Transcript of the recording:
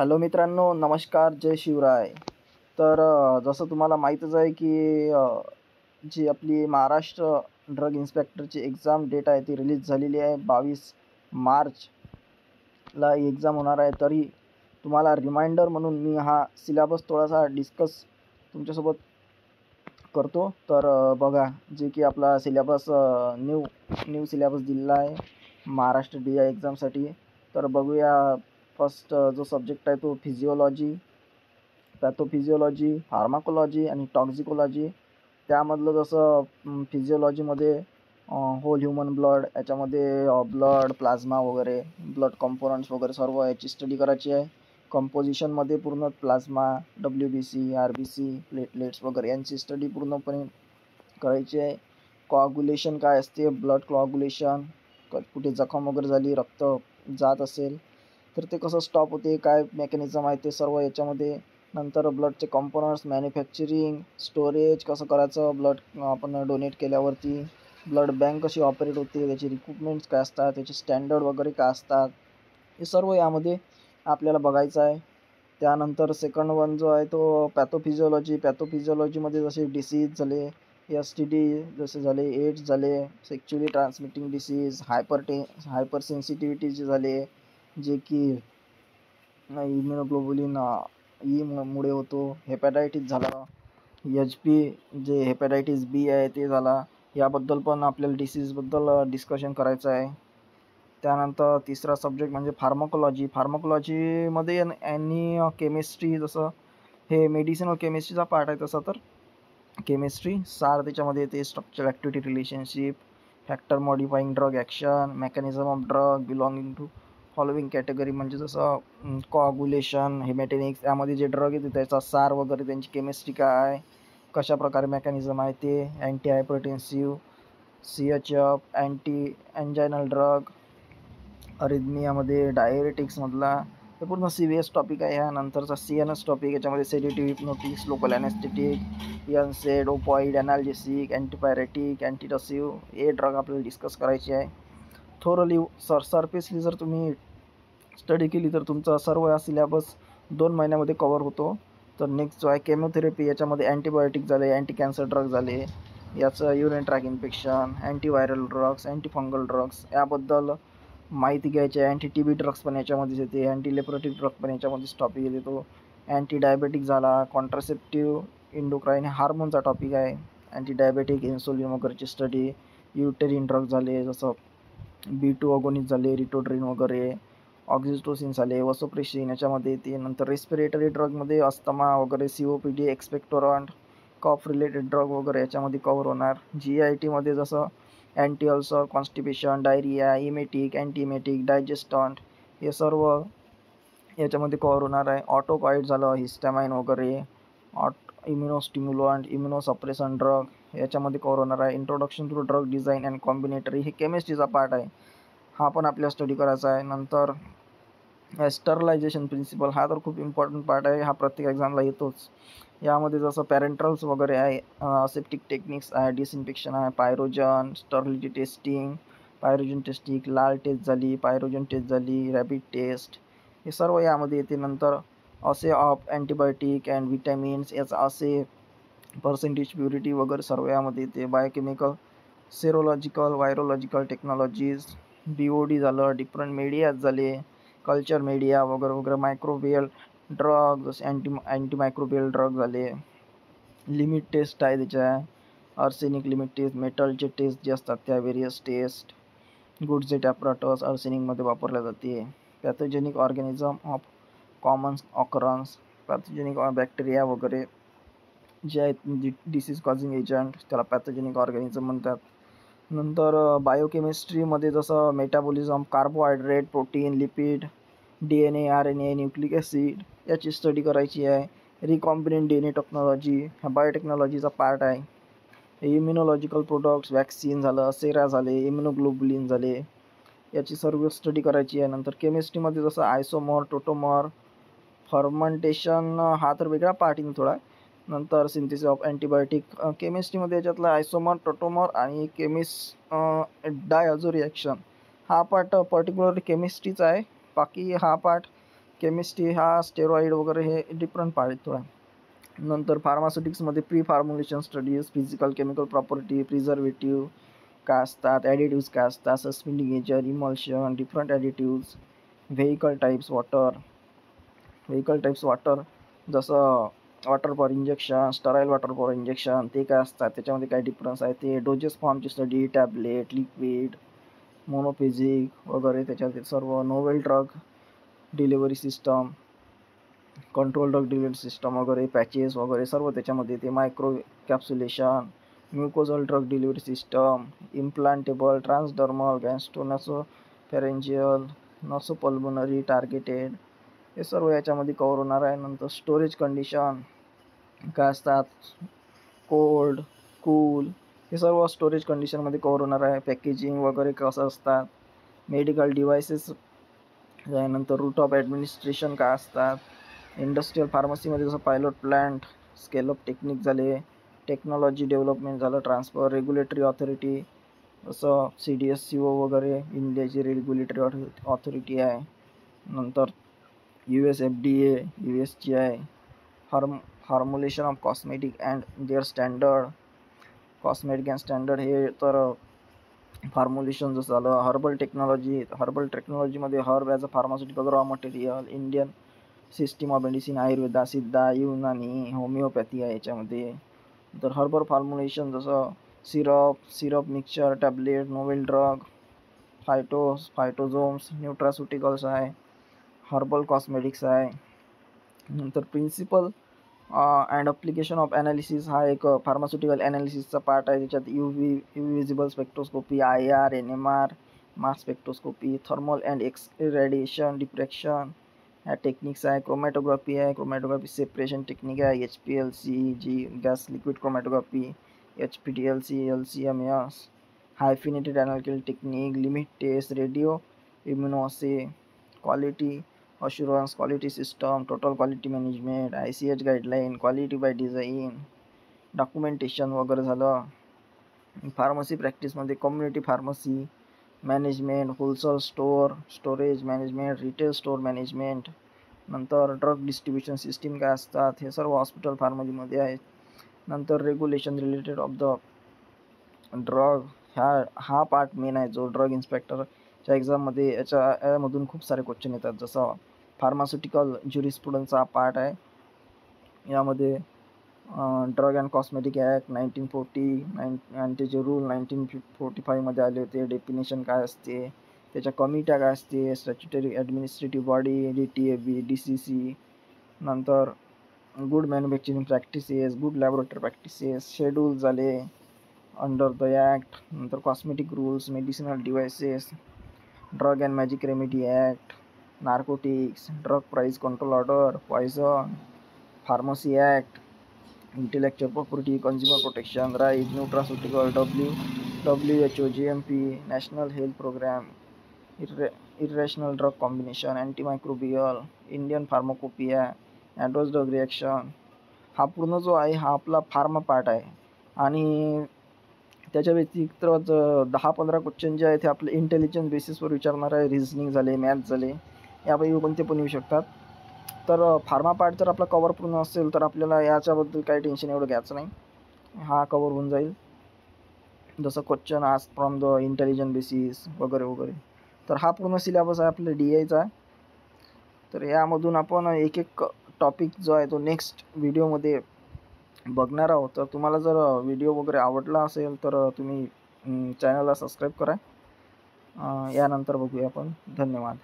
Hello मित्रांनो, नमस्कार, जय शिवराय. तर जसं तुम्हाला माहीतच आहे की जी आपली महाराष्ट्र ड्रग इन्स्पेक्टरची एक्झाम डेट आहे ती रिलीज झालेली आहे. 22 मार्चला ही एक्झाम होणार आहे. तरी तुम्हाला रिमाइंडर म्हणून मी हा सिलेबस थोडासा डिस्कस तुमच्यासोबत करतो. तर बघा, जे की आपला सिलेबस न्यू सिलेबस दिलेला आहे महाराष्ट्र DI एक्झामसाठी. तर बघूया, फर्स्ट जो सब्जेक्ट आहे तो फिजिओलॉजी, पॅथोफिजिओलॉजी, फार्माकोलॉजी आणि टॉक्झिकोलॉजी. त्यामधलं जसं फिजिओलॉजीमध्ये होल ह्युमन ब्लड, याच्यामध्ये ब्लड, प्लाझ्मा वगैरे, ब्लड कंपोनंट्स वगैरे सर्व याची स्टडी करायची आहे. कंपोजिशनमध्ये पूर्ण प्लाझ्मा, WBC, RBC, प्लेटलेट्स वगैरे यांची स्टडी पूर्णपणे करायची आहे. कोआग्युलेशन काय असते, ब्लड कोआग्युलेशन, कुठे जखम वगैरे झाली, रक्त जात असेल तर ते कसं स्टॉप होते, काय मेकॅनिझम आहे ते सर्व याच्यामध्ये. नंतर ब्लडचे कंपोनंट्स, मॅन्युफॅक्चरिंग, स्टोरेज कसं करायचं, ब्लड आपण डोनेट केल्यावरती, ब्लड बँक कशी ऑपरेट होते, त्याचे रिक्रुटमेंट्स काय असतात, त्याचे स्टँडर्ड वगैरे काय असतात, हे सर्व यामध्ये आपल्याला बघायचं आहे. त्यानंतर सेकंड वन जो आहे तो पॅथोफिजिओलॉजी. पॅथोफिजिओलॉजीमध्ये जसे डिसीज झाले, STD जसे झाले, एड्स झाले, सेक्च्युअली ट्रान्समिटिंग डिसीज, हायपर सेन्सिटिव्हिटी जे झाले, जे की इम्युनोग्लोबुलिन मुळे होतो. हेपॅटायटिस झाला, HP जे हेपॅटायटिस B आहे ते झाला. याबद्दल पण आपल्याला डिसीजबद्दल डिस्कशन करायचं आहे. त्यानंतर तिसरा सब्जेक्ट म्हणजे फार्माकोलॉजी. फार्माकोलॉजीमध्ये यांनी केमिस्ट्री, जसं हे मेडिसिनल केमिस्ट्रीचा पार्ट आहे तसं तर केमिस्ट्री सार त्याच्यामध्ये येते. Structure, activity, relationship, factor modifying drug action, mechanism of drug belonging to following category, म्हणजे जसं कोआग्युलेशन, हेमॅटेनिक्स, यामध्ये जे ड्रग येते त्याचा सार वगैरे, त्यांची केमिस्ट्री काय आहे, कशाप्रकारे मेकॅनिझम आहे ते, anti hypertensive, CHF, anti anginal drug, अरिथमियामध्ये डायरेटिक्समधला, हे पूर्ण CVS टॉपिक आहे. ह्यानंतरचा CNS टॉपिक, याच्यामध्ये sedative, hypnotics, local anaesthetic, NSAID, opioid, analgesic, antipyretic, antitussive, हे ड्रग आपल्याला डिस्कस करायची आहे. थोरली सरफेसली जर तुम्ही स्टडी केली तर तुमचा सर्व हा सिलेबस 2 महिन्यामध्ये कवर होतो. तर नेक्स्ट जो आहे केमोथेरपी, याच्यामध्ये अँटीबायोटिक झाले, अँटी कॅन्सर ड्रग झाले, याचं urine track infection, antiviral drugs, antifungal drugs याबद्दल माहिती घ्यायची आहे. TB ड्रग्स पण याच्यामध्येच येते, अँटीलेप्रोटिक ड्रग पण याच्यामध्येच टॉपिक येते. तो अँटी डायबेटिक झाला, कॉन्ट्रासेप्टिव्ह, इंडोक्राईन, हार्मोनचा टॉपिक आहे, अँटी डायबेटिक, इन्सुलिन वगैरेची स्टडी, युटेरिन ड्रग झाले, जसं B2 अगोनिस्ट झाले, रिटोड्रिन वगैरे, ऑक्सिटोसिन झाले, वसोप्रेसिन याच्यामध्ये येते. नंतर रेस्पिरेटरी ड्रगमध्ये अस्थमा वगैरे, COPD, expectorant, cough related drug वगैरे याच्यामध्ये कवर होणार. GITमध्ये जसं anti ulcer, constipation, diarrhoea, emetic, antiemetic, digestant, हे सर्व याच्यामध्ये कवर होणार आहे. ऑटोकाइड झालं, हिस्टॅमाइन वगैरे, इम्युनोस्टिम्युलंट, इम्युनोसप्रेसन ड्रग याच्यामध्ये कवर होणार आहे. Introduction to drug design and combinatory, हे केमिस्ट्रीचा पार्ट आहे, हा पण आपल्याला स्टडी करायचा आहे. नंतर स्टरलायझेशन प्रिन्सिपल, हा तर खूप इम्पॉर्टंट पार्ट आहे, हा प्रत्येक एक्झामला येतोच. यामध्ये जसं पॅरेंट्रल्स वगैरे आहे, असेप्टिक टेक्निक्स आहे, डिसइन्फेक्शन आहे, pyrogen, sterility testing, pyrogen testing, LAL test झाली, पायरोजन टेस्ट झाली, रॅबिड टेस्ट, हे सर्व यामध्ये येते. नंतर असे ऑफ अँटीबायोटिक अँड विटॅमिन्स, याचा असे पर्सेंटेज, प्युरिटी वगैरे सर्व यामध्ये येते. बायोकेमिकल, सेरोलॉजिकल, व्हायरोलॉजिकल टेक्नॉलॉजीज, BOD झालं, डिफरंट मीडियाज झाले, कल्चर मीडिया वगैरे वगैरे, मायक्रोबियल ड्रग, जसे अँटीमायक्रोबियल ड्रग झाले, लिमिट टेस्ट आहे त्याच्या, आर्सेनिक लिमिट टेस्ट, मेटलचे टेस्ट जे असतात त्या व्हेरियस टेस्ट, गुडझेट ॲपराटस आर्सेनिकमध्ये वापरल्या जाते. Pathogenic organism of common occurrence, pathogenic bacteria वगैरे जे आहेत डिसीज कॉझिंग एजंट, त्याला पॅथोजेनिक ऑर्गॅनिझम म्हणतात. नंतर बायोकेमिस्ट्रीमध्ये जसं metabolism, carbohydrate, protein, lipid, DNA, RNA, nucleic acid याची स्टडी करायची आहे. रिकॉम्बिनंट DNA टेक्नॉलॉजी, हा बायोटेक्नॉलॉजीचा पार्ट आहे. इम्युनॉलॉजिकल प्रोडक्ट्स, वॅक्सिन झालं, सेरा झाले, इम्युनोग्लोबुलिन झाले, याची सर्व स्टडी करायची आहे. नंतर केमिस्ट्रीमध्ये जसं आयसोमर, टोटोमर, फर्मंटेशन, हा तर वेगळा पार्ट येईल थोडा. नंतर सिंथेसिस ऑफ अँटीबायोटिक, केमिस्ट्रीमध्ये याच्यातला आयसोमर, टोटोमर आणि डायझो रिॲक्शन, हा पार्ट पर्टिक्युलरली केमिस्ट्रीचा आहे. बाकी हा पार्ट केमिस्ट्री हा स्टेरॉइड वगैरे हे डिफरंट पार्ट आहे थोडा. नंतर फार्मास्युटिक्समध्ये pre formulation studies, physical chemical property, preservative काय असतात, ॲडिटिव्स काय असतात, suspending agent, emulsion, different additives, vehicle types water जसं water for injection, sterile water for injection ते काय असतात, त्याच्यामध्ये काय डिफरन्स आहे ते, डोजेस फॉर्मची स्टडी, टॅबलेट, लिक्विड, मोनोफेजिक वगैरे त्याच्यात सर्व, novel drug delivery system, control drug delivery system वगैरे, पॅचेस वगैरे सर्व त्याच्यामध्ये ते, micro capsulation, mucosal drug delivery system, implantable, ट्रान्सडर्मल, गॅस्ट्रोनॅसोफॅरेंजियल, नसोपल्मोनरी, targeted हे सर्व याच्यामध्ये कव्हर होणार आहे. नंतर स्टोरेज कंडिशन काय असतात, कोल्ड, कूल हे सर्व स्टोरेज कंडिशनमध्ये कव्हर होणार आहे. पॅकेजिंग वगैरे कसं असतात, मेडिकल डिव्हायसेस, त्यानंतर रूट ऑफ ॲडमिनिस्ट्रेशन काय असतात, इंडस्ट्रियल फार्मसीमध्ये जसं पायलट प्लांट, स्केलअप टेक्निक झाले, टेक्नॉलॉजी डेव्हलपमेंट झालं, ट्रान्सफर, रेग्युलेटरी ऑथॉरिटी जसं CDSCO वगैरे इंडियाची रेग्युलेटरी ऑथॉरिटी आहे. नंतर US FDA, USGI, formulation of cosmetic and their standard, cosmetic and standard हे तर फॉर्म्युलेशन जसं झालं. हर्बल टेक्नॉलॉजीमध्ये herb as a pharmaceutical raw material, Indian system of medicine, Ayurveda, Siddha, Unani, homoeopathy आहे याच्यामध्ये. तर हर्बल फॉर्म्युलेशन जसं syrup mixture, tablet, novel drug, phytosomes, nutraceuticals आहे, हर्बल कॉस्मेटिक्स आहे. नंतर principle and application of analysis हा एक फार्मास्युटिकल ॲनालिसिसचा पार्ट आहे. त्याच्यात UV visible spectroscopy, IR, NMR, mass spectroscopy, thermal and X radiation diffraction ह्या टेक्निक्स आहे. क्रोमॅटोग्राफी आहे, क्रोमॅटोग्राफी सेपरेशन टेक्निक आहे, HPLC जी gas liquid chromatography, HPLC, LCMS, hyphenated analytical technique, limit test, radio immunoassay, quality assurance, quality system, total quality management, ICH guideline, quality by design, documentation वगैरे झालं. Pharmacy प्रॅक्टिसमध्ये community pharmacy management, wholesale storage management, retail store management, नंतर drug distribution system काय असतात हे सर्व hospital फार्मसीमध्ये आहेत. नंतर regulation related of the drug हा पार्ट मेन आहे जो ड्रग इन्स्पेक्टरच्या एक्झाममध्ये यामधून खूप सारे क्वेश्चन येतात. जसं फार्मास्युटिकल ज्युरिस्प्रुडन्सचा हा पार्ट आहे. यामध्ये ड्रग अँड कॉस्मेटिक ॲक्ट 1940 आणि त्याचे रूल 1945मध्ये आले होते. डेफिनेशन काय असते, त्याच्या कमिट्या काय असते, statutory administrative body, DTAB, DCC, नंतर good manufacturing practices, good laboratory practices, schedule झाले अंडर द ॲक्ट. नंतर cosmetic rules, medicinal devices, drug and magic remedy act, narcotics, drug price control order, poison, pharmacy act, intellectual property, consumer protection right, nutraceutical, WHO, GMP, national health programme, irrational drug combination, antimicrobial, Indian pharmacopoeia, adverse drug reaction. हा पूर्ण जो आहे हा आपला pharma part आहे. आणि त्याच्या व्यतिरिक्त 10-15 क्वेश्चन जे आहेत ते आपले इंटेलिजन्स बेसिसवर विचारणार आहे. रिझनिंग झाले, मॅथ्स झाले, यापैकी कोणते पण येऊ शकतात. तर फार्मा पार्ट जर आपला कवर पूर्ण असेल तर आपल्याला याच्याबद्दल काही टेन्शन एवढं घ्यायचं नाही, हा कवर होऊन जाईल. जसं क्वेश्चन आज फ्रॉम द इंटेलिजन्स बेसिस वगैरे वगैरे. तर हा पूर्ण सिलेबस आहे आपल्या DIचा. तर यामधून आपण एक एक टॉपिक जो आहे तो नेक्स्ट व्हिडिओमध्ये बघणार आहोत. तर तुम्हाला जर व्हिडिओ वगैरे आवडला असेल तर तुम्ही चॅनलला सबस्क्राईब करा. यानंतर बघूया आपण. धन्यवाद.